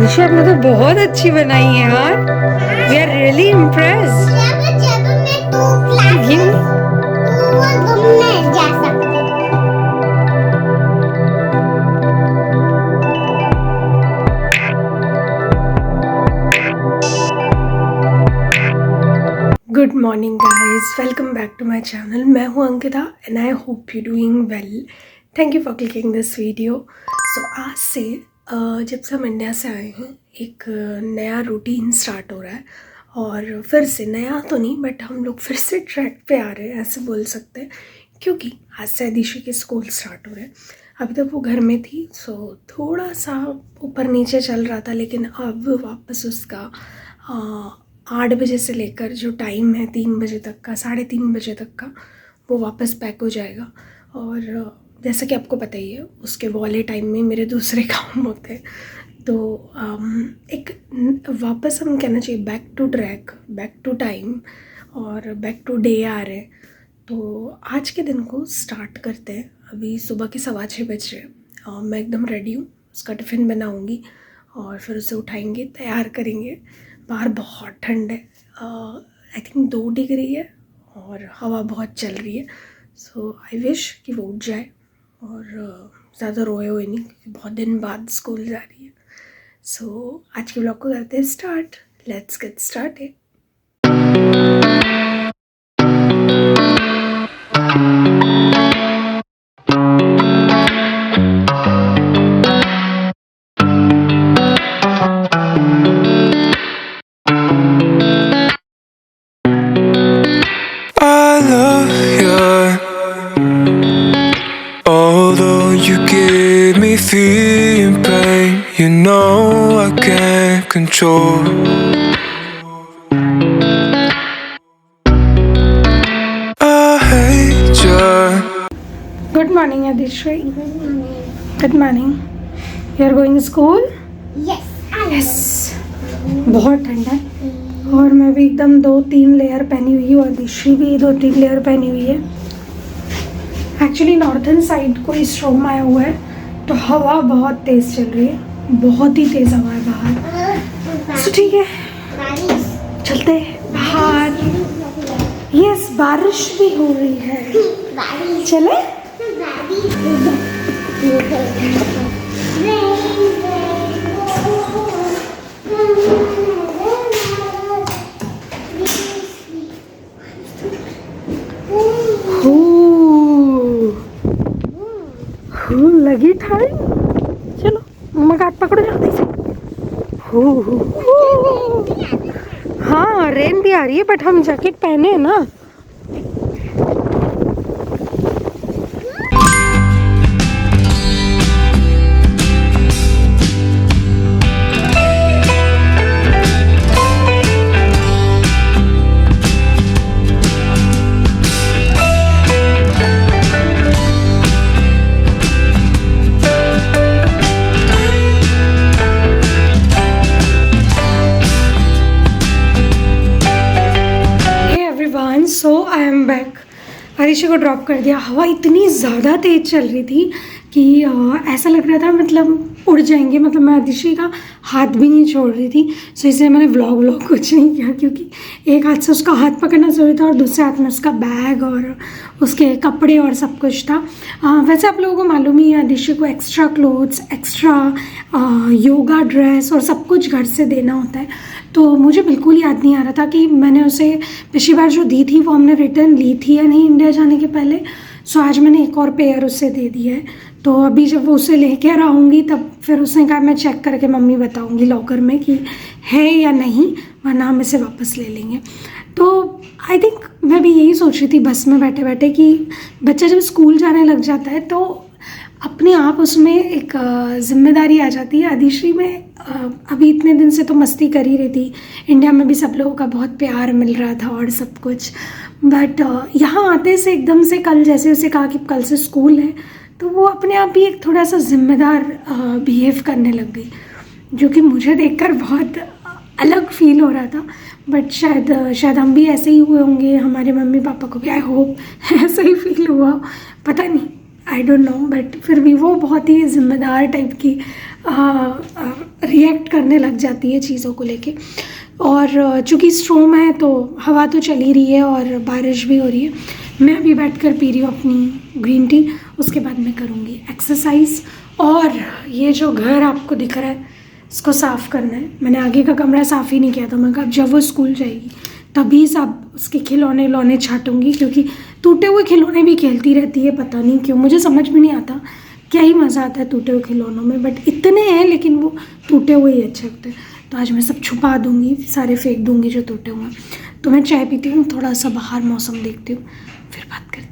निशा आपने तो बहुत अच्छी बनाई है यार। We are really impressed. Good morning guys, welcome back to my channel. मैं हूँ Ankita and I hope you doing well. Thank you for clicking this video. So आज से जब से हम इंडिया से आए हैं एक नया रूटीन स्टार्ट हो रहा है। और फिर से नया तो नहीं बट हम लोग फिर से ट्रैक पे आ रहे हैं ऐसे बोल सकते हैं, क्योंकि आज से दिशा के स्कूल स्टार्ट हो रहे हैं। अभी तक वो घर में थी सो थोड़ा सा ऊपर नीचे चल रहा था, लेकिन अब वापस उसका 8 बजे से लेकर जो टाइम है 3 बजे तक का, 3:30 बजे तक का, वो वापस पैक हो जाएगा। और जैसा कि आपको पता ही है उसके वाले टाइम में मेरे दूसरे काम होते हैं, तो एक वापस हम कहना चाहिए back to track, back to time और बैक टू डे आ रहे हैं। तो आज के दिन को स्टार्ट करते हैं। अभी सुबह के 6:15 बज रहे। मैं एकदम रेडी हूँ, उसका टिफ़िन बनाऊँगी और फिर उसे उठाएंगे, तैयार करेंगे। बाहर बहुत ठंड है, आई थिंक 2 डिग्री है और हवा बहुत चल रही है। सो आई विश कि वो उठ जाए और ज़्यादा रोए हुए नहीं, क्योंकि बहुत दिन बाद स्कूल जा रही है। सो आज के ब्लॉग को करते हैं start. Let's get started. Feeling pain, you know I can't control. I hate you. Good morning, Adishri. Good morning. You are going to school? Yes. Yes. बहुत ठंड है और मैं भी एकदम 2-3 लेयर पहनी हुई हूँ। आदिश्री भी 2-3 लेयर पहनी हुई है। एक्चुअली नॉर्थन साइड कोई स्ट्रॉम आया हुआ है तो हवा बहुत तेज़ चल रही है, बहुत ही तेज़ हवा है बाहर। तो ठीक है, चलते हैं बाहर। यस, बारिश भी हो रही है। चले? लगी ठंड। चलो मम्मा का हाथ पकड़ो जल्दी से। हाँ, रेन भी आ रही है बट हम जैकेट पहने हैं ना। सो आई एम बैक। आदिशा को ड्रॉप कर दिया। हवा इतनी ज़्यादा तेज़ चल रही थी कि ऐसा लग रहा था मतलब उड़ जाएंगे। मतलब मैं आदिशा का हाथ भी नहीं छोड़ रही थी। सो इसलिए मैंने व्लॉग कुछ नहीं किया, क्योंकि एक हाथ से उसका हाथ पकड़ना ज़रूरी था और दूसरे हाथ में उसका बैग और उसके कपड़े और सब कुछ था। वैसे आप लोगों को मालूम ही है आदिशा को extra clothes, extra yoga dress और सब कुछ घर से देना होता है। तो मुझे बिल्कुल याद नहीं आ रहा था कि मैंने उसे पिछली बार जो दी थी वो हमने रिटर्न ली थी या नहीं इंडिया जाने के पहले। सो आज मैंने एक और पेयर उससे दे दी है। तो अभी जब वो उसे लेकर आऊँगी तब फिर उसने कहा मैं चेक करके मम्मी बताऊँगी लॉकर में कि है या नहीं, वरना हम इसे वापस ले लेंगे। तो आई थिंक मैं भी यही सोच रही थी बस में बैठे बैठे कि बच्चा जब स्कूल जाने लग जाता है तो अपने आप उसमें एक जिम्मेदारी आ जाती है। आदिश्री में अभी इतने दिन से तो मस्ती कर ही रही थी, इंडिया में भी सब लोगों का बहुत प्यार मिल रहा था और सब कुछ, बट यहाँ आते से एकदम से कल जैसे उसे कहा कि कल से स्कूल है तो वो अपने आप ही एक थोड़ा सा जिम्मेदार बिहेव करने लग गई, जो कि मुझे देखकर बहुत अलग फील हो रहा था। बट शायद हम भी ऐसे ही हुए होंगे, हमारे मम्मी पापा को भी आई होप ऐसा ही फील हुआ, पता नहीं, आई डोंट नो, बट फिर भी वो बहुत ही ज़िम्मेदार टाइप की रिएक्ट करने लग जाती है चीज़ों को लेके। और चूँकि स्ट्रोम है तो हवा तो चल ही रही है और बारिश भी हो रही है। मैं अभी बैठ कर पी रही हूँ अपनी ग्रीन टी, उसके बाद मैं करूँगी एक्सरसाइज। और ये जो घर आपको दिख रहा है इसको साफ़ करना है। मैंने आगे का कमरा साफ़ ही नहीं किया था। मैं कहा जब वो स्कूल जाएगी तभी सब उसके खिलौने लौने छाटूंगी, क्योंकि टूटे हुए खिलौने भी खेलती रहती है, पता नहीं क्यों। मुझे समझ में नहीं आता, क्या ही मज़ा आता है टूटे हुए खिलौनों में, बट इतने हैं लेकिन वो टूटे हुए ही अच्छे लगते हैं। तो आज मैं सब छुपा दूँगी, सारे फेंक दूँगी जो टूटे हुए हैं। तो मैं चाय पीती हूँ, थोड़ा सा बाहर मौसम देखती हूँ, फिर बात करते हैं।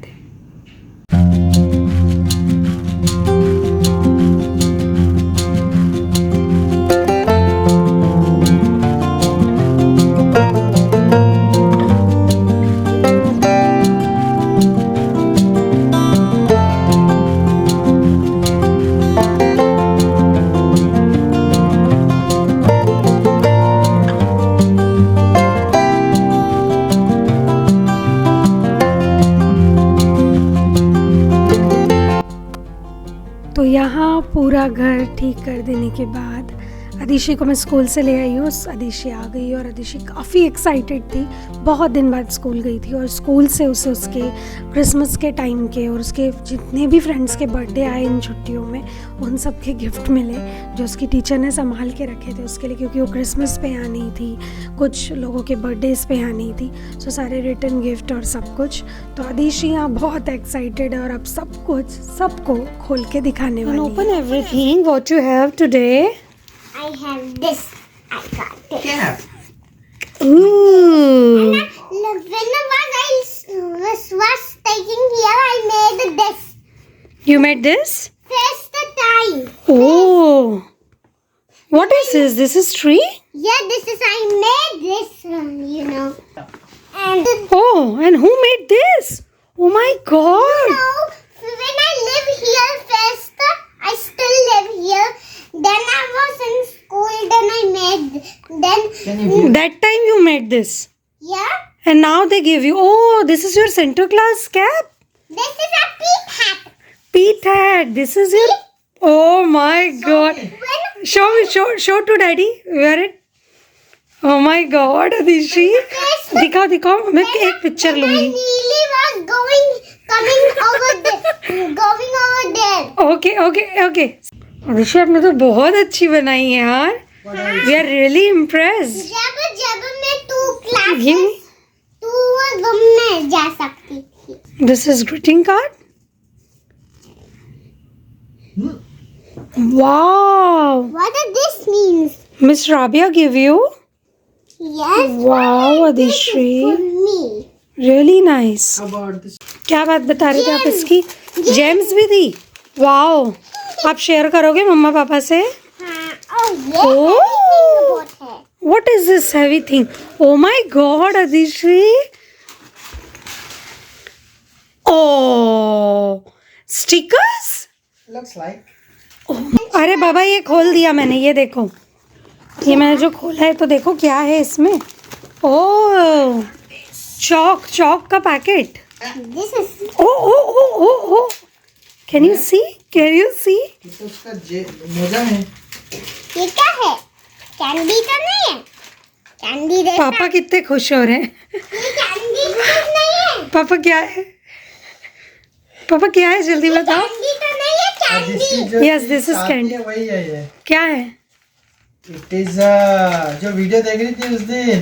तो यहाँ पूरा घर ठीक कर देने के बाद अदिशि को मैं स्कूल से ले आई हूँ। अदिशि आ गई और अदिशि काफ़ी एक्साइटेड थी, बहुत दिन बाद स्कूल गई थी। और स्कूल से उसे उसके क्रिसमस के टाइम के और उसके जितने भी फ्रेंड्स के बर्थडे आए इन छुट्टियों में, उन सब के गिफ्ट मिले जो उसकी टीचर ने संभाल के रखे थे उसके लिए, क्योंकि वो क्रिसमस पे यहाँ नहीं थी, कुछ लोगों के बर्थडेज पे यहाँ नहीं थी। सो सारे रिटर्न गिफ्ट और सब कुछ। तो अदिशि यहाँ बहुत एक्साइटेड है और अब सब कुछ सबको खोल के दिखाने वाली है। Open everything what you have today. I have this. I got it. Yeah. Ooh. Look, whenever I was taking here, I made this. You made this? First time. Oh. What is this? This is tree? Yeah, I made this, you know. And Oh, and who made this? Oh my God. when I live here first, I still live here. Then I was in school, then I made, That time you made this. yeah, And now they give you, oh, this is your Santa Claus cap? this is a pit hat. Pete hat. This is your, oh my God. When Show to daddy. Wear it. Oh my God, Adishi. दिखाओ मैं एक picture when I लूंगी. nearly was coming over there. Okay. अदिशि आपने तो बहुत अच्छी बनाई है यार. We are really impressed. जब मैं टू Give me. रूम में जा सकती थी. This is greeting card. Wow. What does this means? Miss Rabia give you. Yes. Wow, For Adishri. me. Really nice. How about this? क्या बात बता रहे थे आप इसकी? जेम्स भी दी. वाओ. आप शेयर करोगे मम्मा पापा से? हाँ. Oh Oh. yes. है. What is this heavy thing? Oh my God, Adishri. Oh, stickers? Looks like. अरे बाबा ये खोल दिया मैंने, ये देखो. ये मैंने जो खोला है तो देखो क्या है इसमें. ओह, चॉक का packet. This is oh. Can you see? ये तो उसका मोजा है. ये क्या है? कैंडी तो नहीं है. कैंडी दे. पापा कितने खुश हो रहे हैं. ये कैंडी तो नहीं है. पापा क्या है जल्दी बताओ. कैंडी तो नहीं है. Candy. Yes, this is candy. वही है ये. क्या है? It is जो वीडियो देख रही थी उस दिन.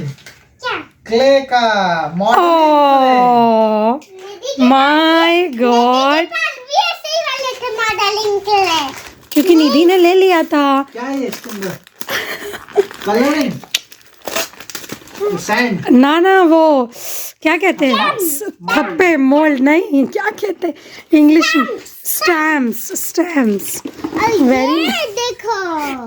क्या? क्ले का Oh my God. भी ऐसे ही वाले थे मॉडलिंग के लिए. क्योंकि निधि ने ले लिया था. क्या है इसके अंदर? कलरिंग. सैंड. ना वो क्या कहते हैं, थप्पे मोल्ड नहीं, क्या कहते हैं इंग्लिश में, स्टैम्प्स. Very- ये देखो.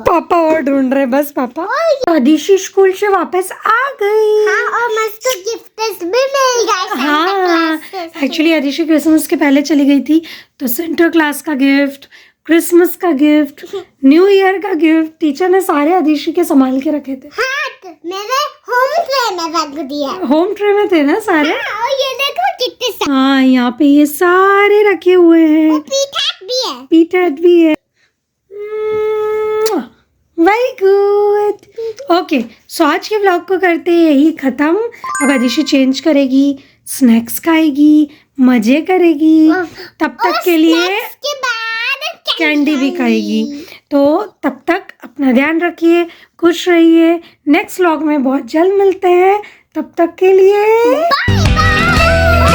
पापा और ढूंढ रहे बस पापा. अदिशि स्कूल से वापस आ गई. हाँ, और मस्त गिफ्ट्स भी मिल गए. हाँ, एक्चुअली अदिशि क्रिसमस के पहले चली गई थी, तो सेंटर क्लास का गिफ्ट, क्रिसमस का गिफ्ट, न्यू ईयर का गिफ्ट टीचर ने सारे अदिशि के संभाल के रखे थे. हाँ, मेरे होम ट्रे में रख दिया. होम ट्रे में थे ना सारे. हाँ, और ये देखो कितने हाँ, यहाँ पे ये सारे रखे हुए हैं. पीठा है. पीटर भी है. Very good. ओके, सो आज के व्लॉग को करते हैं यही ख़त्म. अब आदिशु चेंज करेगी, स्नैक्स खाएगी, मज़े करेगी. तब तक के लिए Snacks के बाद कैंडी भी खाएगी. तो तब तक अपना ध्यान रखिए, खुश रहिए. नेक्स्ट व्लॉग में बहुत जल्द मिलते हैं. तब तक के लिए Bye bye.